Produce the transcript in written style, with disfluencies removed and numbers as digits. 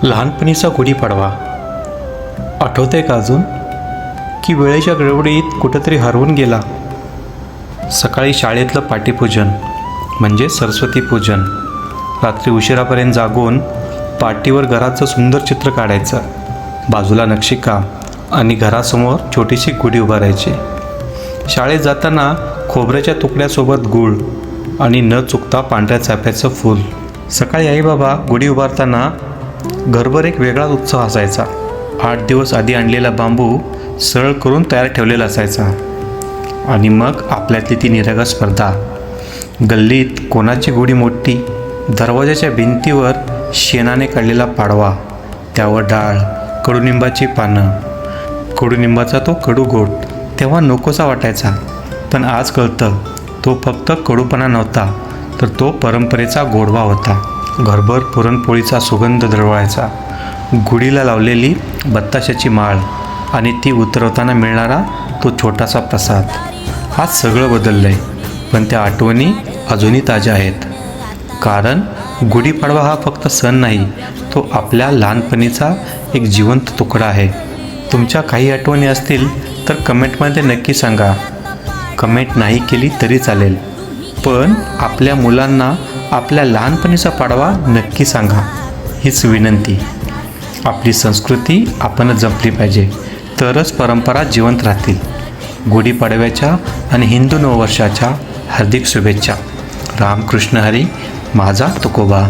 लहानपणीचा गुढीपाडवा आठवतंय का अजून? की वेळेच्या गडबडीत कुठंतरी हरवून गेला. सकाळी शाळेतलं पाटीपूजन म्हणजे सरस्वती पूजन, रात्री उशिरापर्यंत जागून पाटीवर घराचं सुंदर चित्र काढायचं, बाजूला नक्षीकाम आणि घरासमोर छोटीशी गुढी उभारायची. शाळेत जाताना खोबऱ्याच्या तुकड्यासोबत गूळ आणि न चुकता पांढऱ्या चाफ्याचं फूल. सकाळी आई बाबा गुढी उभारताना घरभर एक वेगळाच उत्साह असायचा. 8 दिवस आधी आणलेला बांबू सरळ करून तयार ठेवलेला असायचा. आणि मग आपल्यातली ती निरागस स्पर्धा. गल्लीत कोणाची गुढी मोठी, दरवाजाच्या भिंतीवर शेणाने काढलेला पाडवा, त्यावर डाळ, कडुनिंबाची पानं, कडुनिंबाचा तो कडू गोड तेव्हा नकोसा वाटायचा. पण आज कळतं, तो फक्त कडूपणा नव्हता, तर तो परंपरेचा गोडवा होता. घरभर पुरणपोळीचा सुगंध दरवळायचा, गुढीला लावलेली बत्ताशाची माळ आणि ती उतरवताना मिळणारा तो छोटासा प्रसाद. आज सगळं बदललं आहे, पण त्या आठवणी अजूनही ताज्या आहेत. कारण गुढीपाडवा हा फक्त सण नाही, तो आपल्या लहानपणीचा एक जिवंत तुकडा आहे. तुमच्या काही आठवणी असतील तर कमेंटमध्ये नक्की सांगा. कमेंट नाही केली तरी चालेल, पण आपल्या मुलांना आपल्या लहानपणीचा पाडवा नक्की सांगा, हीच विनंती. आपली संस्कृती आपणच जपली पाहिजे, तरच परंपरा जिवंत राहतील. गुढीपाडव्याच्या आणि हिंदू नववर्षाच्या हार्दिक शुभेच्छा. रामकृष्ण हरी, माझा तुकोबा.